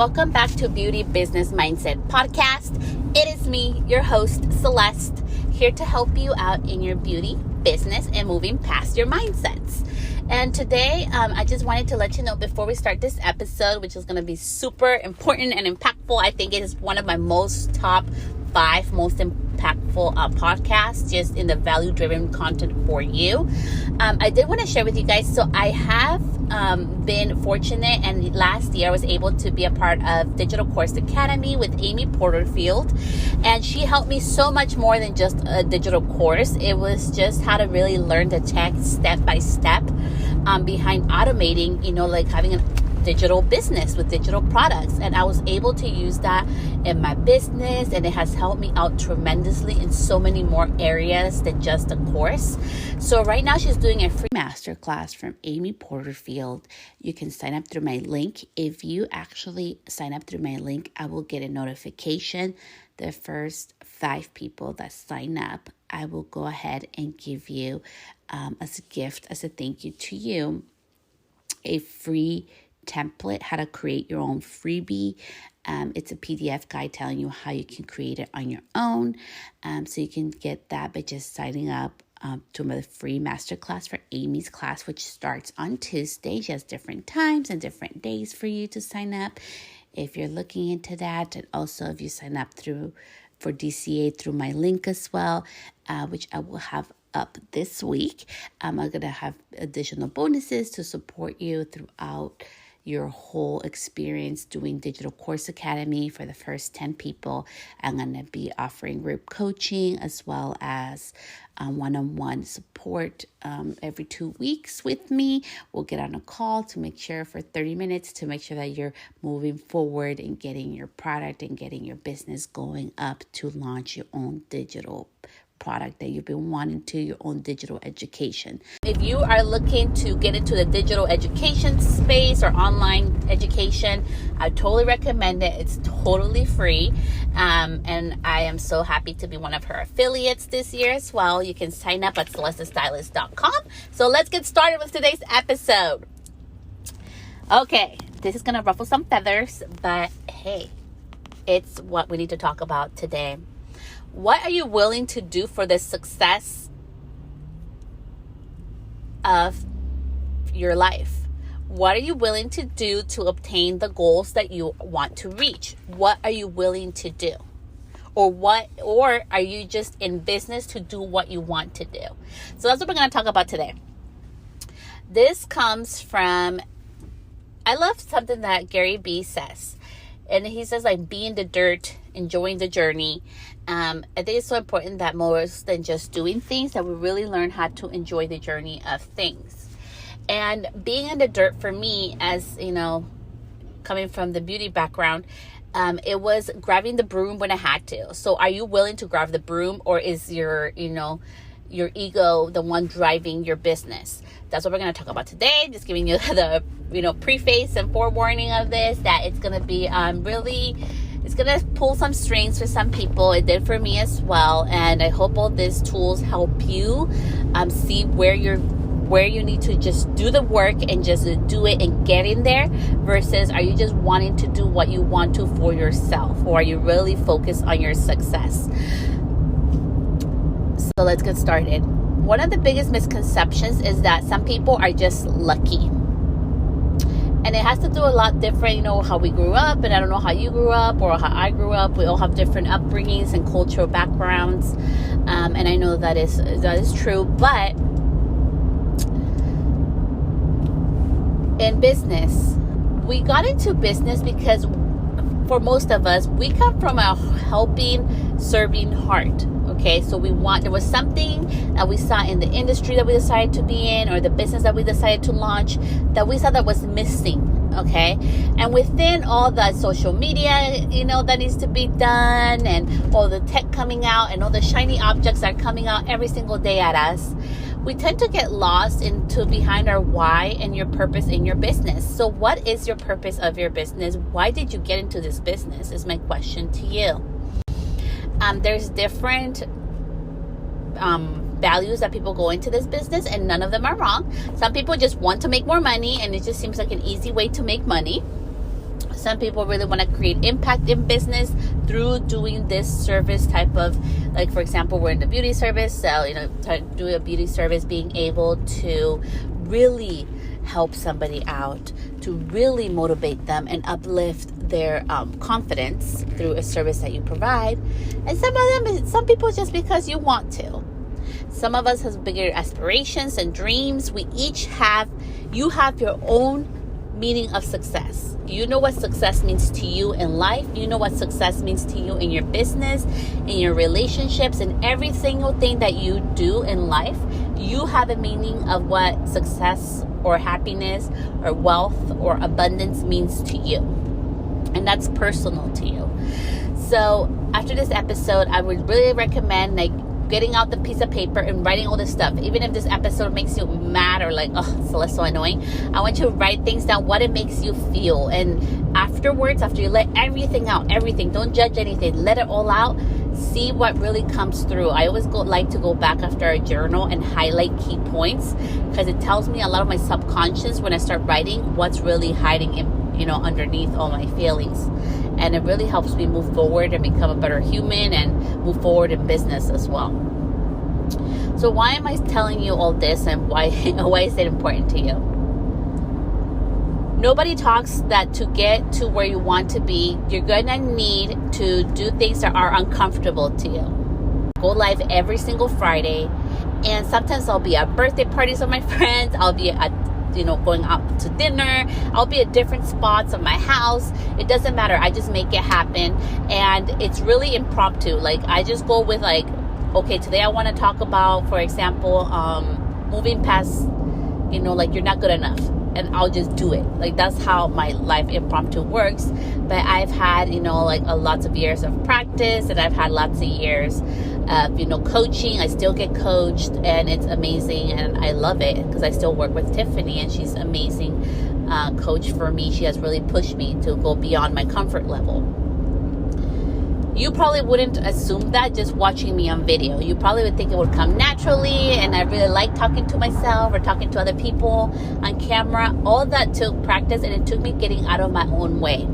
Welcome back to Beauty Business Mindset Podcast. It is me, your host, Celeste, here to help you out in your beauty business and moving past your mindsets. And today, I just wanted to let you know before we start this episode, which is going to be super important and impactful. I think it is one of my top 5 most impactful podcasts just in the value-driven content for you. I did want to share with you guys. So I have been fortunate, and last year I was able to be a part of Digital Course Academy with Amy Porterfield, and she helped me so much more than just a digital course. It was just how to really learn the tech step by step behind automating, like having a digital business with digital products. And I was able to use that in my business, and it has helped me out tremendously in so many more areas than just a course. So right now she's doing a free masterclass from Amy Porterfield. You can sign up through my link. If you actually sign up through my link, I will get a notification. The first 5 people that sign up, I will go ahead and give you as a gift, as a thank you to you, a free template, how to create your own freebie. It's a PDF guide telling you how you can create it on your own. So you can get that by just signing up to the free masterclass for Amy's class, which starts on Tuesday. She has different times and different days for you to sign up if you're looking into that. And also if you sign up for DCA through my link as well, which I will have up this week. I'm going to have additional bonuses to support you throughout your whole experience doing Digital Course Academy. For the first 10 people, I'm going to be offering group coaching as well as one-on-one support every 2 weeks with me. We'll get on a call to make sure for 30 minutes to make sure that you're moving forward and getting your product and getting your business going up to launch your own digital product that you've been wanting to, your own digital education. If you are looking to get into the digital education space or online education, I totally recommend it. It's totally free. And I am so happy to be one of her affiliates this year as well. You can sign up at celestestylist.com. So let's get started with today's episode. Okay, this is going to ruffle some feathers, but hey, it's what we need to talk about today. What are you willing to do for the success of your life? What are you willing to do to obtain the goals that you want to reach? What are you willing to do? Or are you just in business to do what you want to do? So that's what we're going to talk about today. This comes from, I love something that Gary Vee says. And he says, be in the dirt, enjoying the journey. I think it's so important that more than just doing things, that we really learn how to enjoy the journey of things. And being in the dirt for me, as coming from the beauty background, it was grabbing the broom when I had to. So are you willing to grab the broom, or is your ego the one driving your business? That's what we're going to talk about today. Just giving you the preface and forewarning of this, that it's going to be it's going to pull some strings for some people. It did for me as well. And I hope all these tools help you see where you need to just do the work and just do it and get in there, versus are you just wanting to do what you want to for yourself, or are you really focused on your success? So let's get started. One of the biggest misconceptions is that some people are just lucky. And it has to do a lot different, how we grew up. And I don't know how you grew up or how I grew up. We all have different upbringings and cultural backgrounds. And I know that is true. But in business, we got into business because for most of us, we come from a helping, serving heart. Okay, so there was something that we saw in the industry that we decided to be in, or the business that we decided to launch, that we saw that was missing. Okay, and within all the social media, that needs to be done, and all the tech coming out, and all the shiny objects that are coming out every single day at us, we tend to get lost into behind our why and your purpose in your business. So what is your purpose of your business? Why did you get into this business is my question to you. There's different values that people go into this business, and none of them are wrong. Some people just want to make more money, and it just seems like an easy way to make money. Some people really want to create impact in business through doing this service type of, like, for example, we're in the beauty service. So, do a beauty service, being able to really help somebody out, to really motivate them and uplift their confidence through a service that you provide. And some people just because you want to. Some of us have bigger aspirations and dreams. You have your own meaning of success. You know what success means to you in life. You know what success means to you in your business, in your relationships, and every single thing that you do in life. You have a meaning of what success or happiness or wealth or abundance means to you. And that's personal to you. So after this episode, I would really recommend getting out the piece of paper and writing all this stuff. Even if this episode makes you mad or Celeste, so annoying, I want you to write things down, what it makes you feel. And afterwards, after you let everything out, don't judge anything, let it all out, see what really comes through. I always like to go back after a journal and highlight key points, because it tells me a lot of my subconscious when I start writing what's really hiding in, underneath all my feelings. And it really helps me move forward and become a better human and move forward in business as well. So why am I telling you all this, and why is it important to you? Nobody talks that to get to where you want to be, you're going to need to do things that are uncomfortable to you. Go live every single Friday. And sometimes I'll be at birthday parties with my friends. I'll be at going out to dinner. I'll be at different spots of my house. It doesn't matter. I just make it happen. And it's really impromptu. I just go with okay, today I want to talk about, for example, moving past, you're not good enough. And I'll just do it. That's how my life impromptu works. But I've had, lots of years of practice, and I've had lots of years of, coaching. I still get coached, and it's amazing. And I love it because I still work with Tiffany, and she's an amazing coach for me. She has really pushed me to go beyond my comfort level. You probably wouldn't assume that just watching me on video. You probably would think it would come naturally, and I really like talking to myself or talking to other people on camera. All that took practice, and it took me getting out of my own way.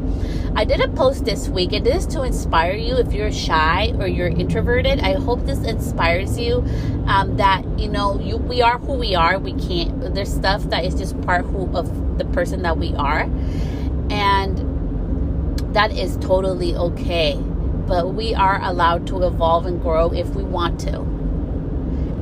I did a post this week, and this is to inspire you if you're shy or you're introverted. I hope this inspires you that, we are who we are. There's stuff that is just part of the person that we are. And that is totally okay. But we are allowed to evolve and grow if we want to,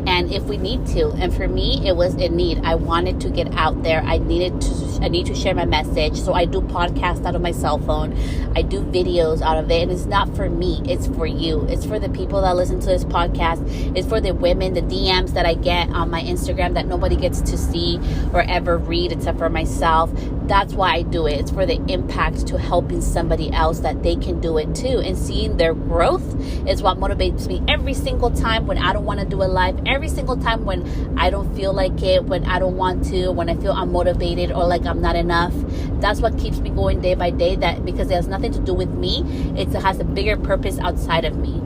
and if we need to. And for me, it was a need. I wanted to get out there. I need to share my message. So I do podcasts out of my cell phone. I do videos out of it. And it's not for me. It's for you. It's for the people that listen to this podcast. It's for the women, the DMs that I get on my Instagram that nobody gets to see or ever read except for myself. That's why I do it. It's for the impact to helping somebody else that they can do it too. And seeing their growth is what motivates me every single time when I don't want to do a live. Every single time when I don't feel like it, when I don't want to, when I feel unmotivated or like I'm not enough. That's what keeps me going day by day, because it has nothing to do with me. It has a bigger purpose outside of me.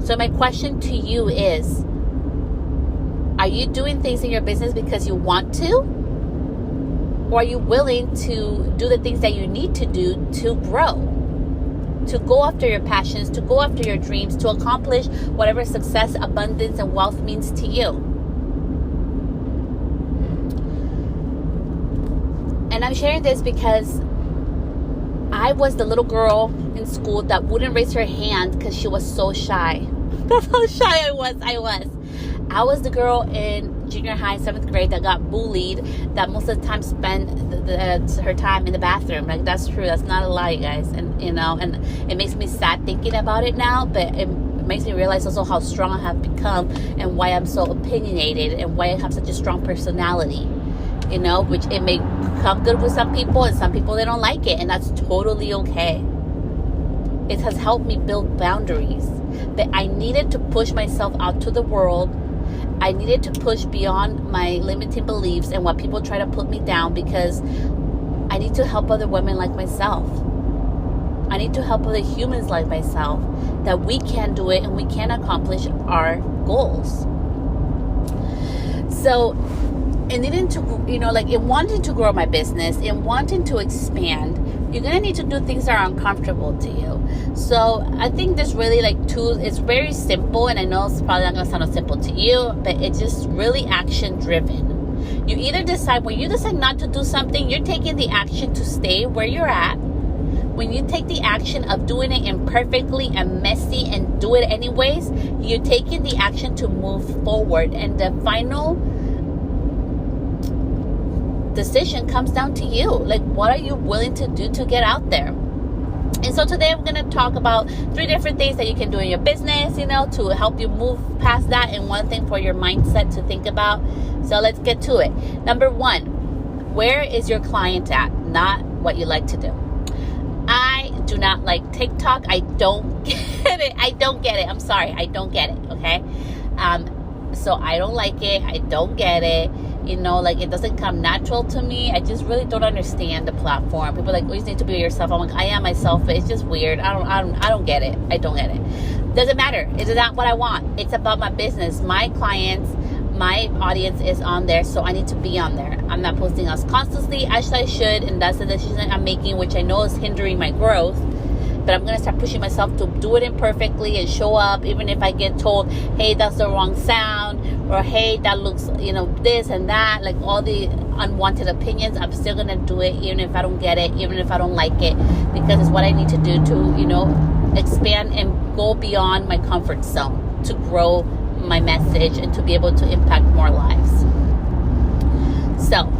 So my question to you is, are you doing things in your business because you want to? Or are you willing to do the things that you need to do to grow? To go after your passions, to go after your dreams, to accomplish whatever success, abundance, and wealth means to you. And I'm sharing this because I was the little girl in school that wouldn't raise her hand because she was so shy. That's how shy I was. I was the girl in junior high, 7th grade that got bullied, that most of the time spent her time in the bathroom. That's true. That's not a lie, guys. And it makes me sad thinking about it now, but it makes me realize also how strong I have become and why I'm so opinionated and why I have such a strong personality, which it may come good with some people, and some people, they don't like it, and that's totally okay. It has helped me build boundaries, but I needed to push myself out to the world. I needed to push beyond my limiting beliefs and what people try to put me down, because I need to help other women like myself. I need to help other humans like myself, that we can do it and we can accomplish our goals. So and needing to, like in wanting to grow my business, in wanting to expand, you're going to need to do things that are uncomfortable to you. So I think there's really like it's very simple, and I know it's probably not going to sound simple to you, but it's just really action driven. You either decide, when you decide not to do something, you're taking the action to stay where you're at. When you take the action of doing it imperfectly and messy and do it anyways, you're taking the action to move forward. And the final decision comes down to you. Like, what are you willing to do to get out there? And so today I'm going to talk about 3 different things that you can do in your business, to help you move past that, and 1 thing for your mindset to think about. So let's get to it. Number 1, where is your client at? Not what you like to do. I do not like TikTok. I don't get it. I'm sorry. I don't get it. Okay. So I don't like it. I don't get it. Like, it doesn't come natural to me. I just really don't understand the platform. People are like, oh, you need to be yourself. I'm like, I am myself, but it's just weird. I don't get it. I don't get it. Doesn't matter. It's not what I want. It's about my business. My clients, my audience is on there, so I need to be on there. I'm not posting as constantly as I should, and that's the decision I'm making, which I know is hindering my growth. But I'm going to start pushing myself to do it imperfectly and show up, even if I get told, hey, that's the wrong sound, or hey, that looks, this and that, like all the unwanted opinions. I'm still going to do it, even if I don't get it, even if I don't like it, because it's what I need to do to, expand and go beyond my comfort zone to grow my message and to be able to impact more lives. So,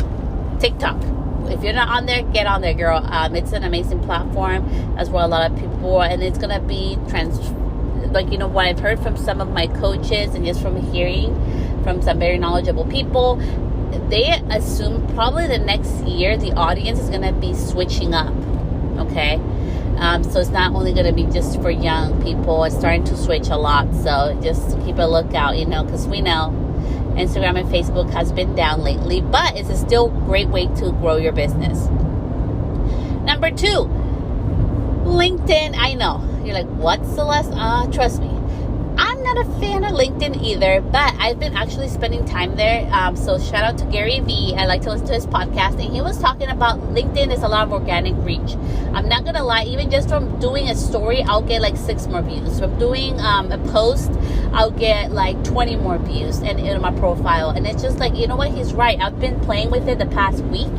TikTok. If you're not on there, get on there, girl. It's an amazing platform. That's where a lot of people are, and it's gonna be what I've heard from some of my coaches, and just from hearing from some very knowledgeable people, they assume probably the next year the audience is gonna be switching up. Okay. So it's not only going to be just for young people. It's starting to switch a lot. So just keep a lookout, because we know Instagram and Facebook has been down lately, but it's a still great way to grow your business. Number 2, LinkedIn. I know. You're like, what, Celeste? Trust me. I'm not a fan of LinkedIn either, but I've been actually spending time there. So shout out to Gary Vee. I like to listen to his podcast, and he was talking about LinkedIn is a lot of organic reach. I'm not gonna lie, even just from doing a story, I'll get like 6 more views. From doing a post, I'll get like 20 more views and in my profile. And it's just like, you know what? He's right. I've been playing with it the past week.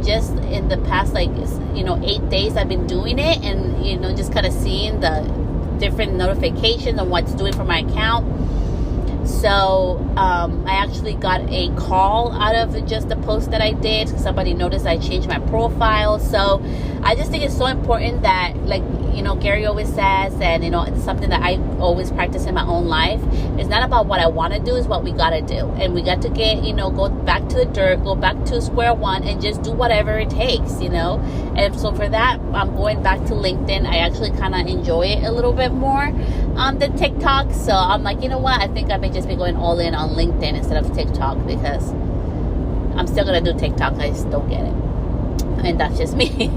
Just in the past 8 days, I've been doing it, and just kind of seeing the different notifications on what's doing for my account. So I actually got a call out of just the post that I did. Somebody noticed I changed my profile. So I just think it's so important that, Gary always says, and it's something that I always practice in my own life. It's not about what I want to do, it's what we got to do. And we got to get, go back to the dirt, go back to square one, and just do whatever it takes, And so for that, I'm going back to LinkedIn. I actually kind of enjoy it a little bit more than TikTok. So I'm like, you know what? I think I may just be going all in on LinkedIn instead of TikTok, because I'm still going to do TikTok. I just don't get it. And that's just me.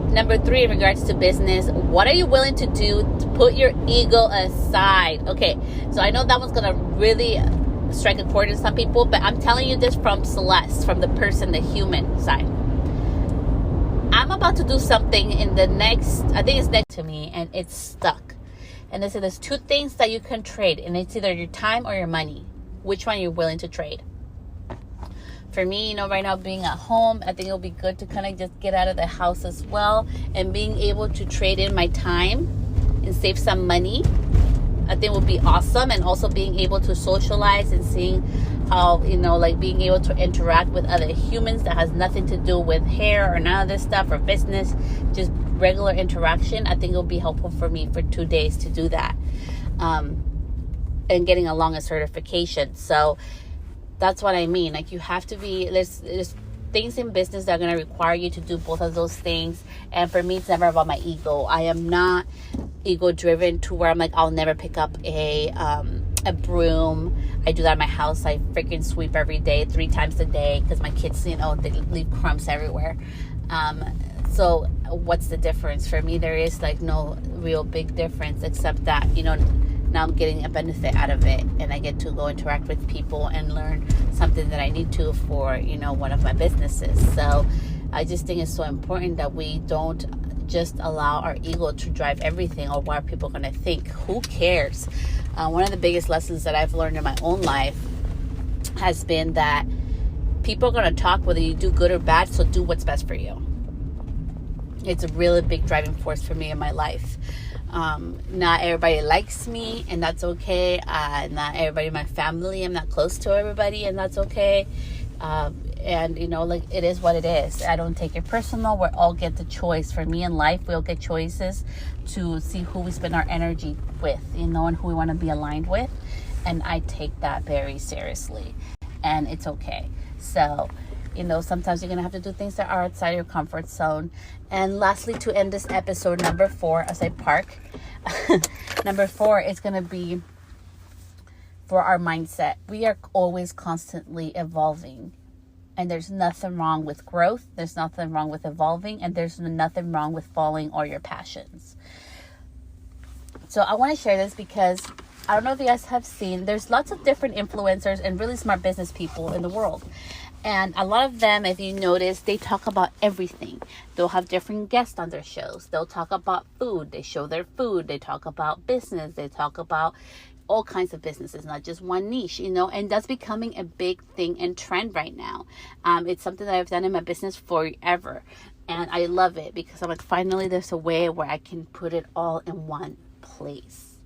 Number 3, in regards to business, what are you willing to do to put your ego aside? Okay, so I know that one's going to really strike a chord in some people, but I'm telling you this from Celeste, from the person, the human side. I'm about to do something in the next, I think it's next to me, and it's stuck. And they said there's 2 things that you can trade, and it's either your time or your money. Which one you're willing to trade? For me, right now being at home, I think it'll be good to kind of just get out of the house as well, and being able to trade in my time and save some money, I think would be awesome. And also being able to socialize and seeing how, being able to interact with other humans that has nothing to do with hair or none of this stuff or business, just regular interaction. I think it'll be helpful for me for 2 days to do that, and getting along a certification. So that's what I mean. Like, you have to be, there's things in business that are going to require you to do both of those things. And for me, it's never about my ego. I am not ego driven to where I'm like, I'll never pick up a broom. I do that in my house. I freaking sweep every day, 3 times a day, because my kids, they leave crumbs everywhere. So what's the difference? For me, there is no real big difference, except that, now I'm getting a benefit out of it, and I get to go interact with people and learn something that I need to for, one of my businesses. So I just think it's so important that we don't just allow our ego to drive everything, or what are people going to think. Who cares? One of the biggest lessons that I've learned in my own life has been that people are going to talk whether you do good or bad, so do what's best for you. It's a really big driving force for me in my life. Not everybody likes me, and that's okay. Not everybody in my family, I'm not close to everybody, and that's okay. And it is what it is. I don't take it personal. We all get the choice. For me in life, we all get choices to see who we spend our energy with, and who we want to be aligned with. And I take that very seriously, and it's okay. So, sometimes you're going to have to do things that are outside your comfort zone. And lastly, to end this episode, number 4, as I park, number 4 is going to be for our mindset. We are always constantly evolving. And there's nothing wrong with growth. There's nothing wrong with evolving. And there's nothing wrong with following all your passions. So I want to share this because I don't know if you guys have seen, there's lots of different influencers and really smart business people in the world. And a lot of them, if you notice, they talk about everything. They'll have different guests on their shows. They'll talk about food. They show their food. They talk about business. They talk about all kinds of businesses, not just one niche, and that's becoming a big thing and trend right now. It's something that I've done in my business forever. And I love it because I'm like, finally, there's a way where I can put it all in one place.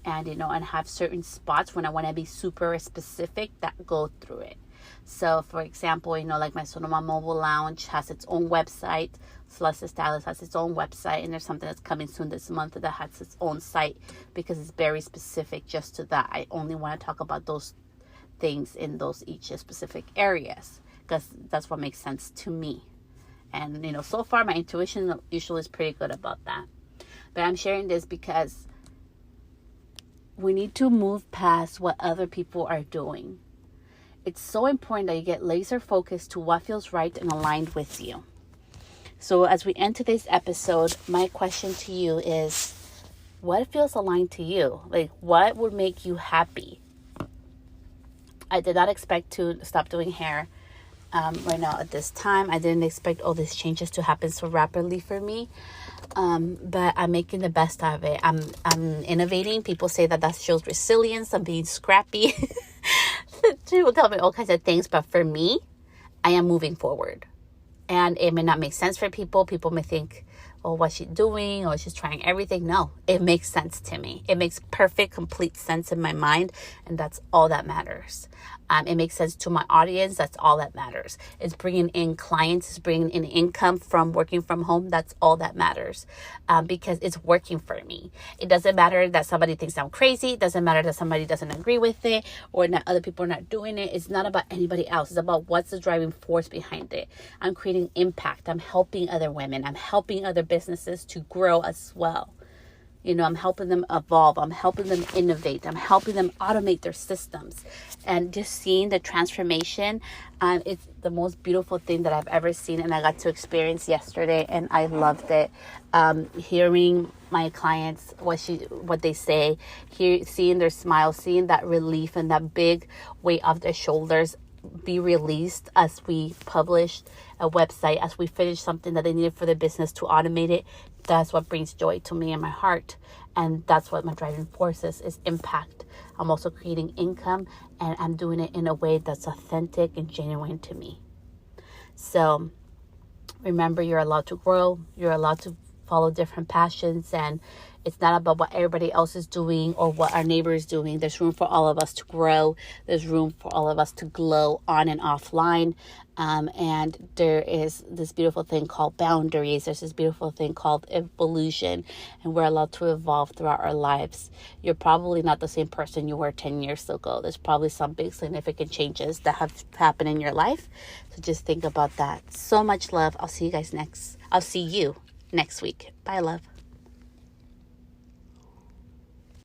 And, and have certain spots when I want to be super specific that go through it. So, for example, like my Sonoma Mobile Lounge has its own website. Celeste Stylist has its own website. And there's something that's coming soon this month that has its own site because it's very specific just to that. I only want to talk about those things in those each specific areas because that's what makes sense to me. And, so far my intuition usually is pretty good about that. But I'm sharing this because we need to move past what other people are doing. It's so important that you get laser focused to what feels right and aligned with you. So as we end today's episode, my question to you is, what feels aligned to you? Like, what would make you happy? I did not expect to stop doing hair right now at this time. I didn't expect all these changes to happen so rapidly for me. But I'm making the best out of it. I'm innovating. People say that shows resilience. I'm being scrappy. People tell me all kinds of things, but for me, I am moving forward. And it may not make sense for people. People may think, oh, what's she doing? Or she's trying everything. No, it makes sense to me. It makes perfect, complete sense in my mind. And that's all that matters. It makes sense to my audience. That's all that matters. It's bringing in clients. It's bringing in income from working from home. That's all that matters because it's working for me. It doesn't matter that somebody thinks I'm crazy. It doesn't matter that somebody doesn't agree with it or that other people are not doing it. It's not about anybody else. It's about what's the driving force behind it. I'm creating impact. I'm helping other women. I'm helping other businesses to grow as well. I'm helping them evolve. I'm helping them innovate. I'm helping them automate their systems. And just seeing the transformation, it's the most beautiful thing that I've ever seen. And I got to experience yesterday, and I loved it. Hearing my clients, what they say, seeing their smile, seeing that relief and that big weight off their shoulders be released as we published a website, as we finished something that they needed for their business to automate it. That's what brings joy to me in my heart. And that's what my driving force is impact. I'm also creating income, and I'm doing it in a way that's authentic and genuine to me. So remember, you're allowed to grow. You're allowed to follow different passions, and it's not about what everybody else is doing or what our neighbor is doing. There's room for all of us to grow. There's room for all of us to glow on and offline. And there is this beautiful thing called boundaries. There's this beautiful thing called evolution, and we're allowed to evolve throughout our lives. You're probably not the same person you were 10 years ago. There's probably some big significant changes that have happened in your life. So just think about that. So much love. I'll see you next week. Bye, love.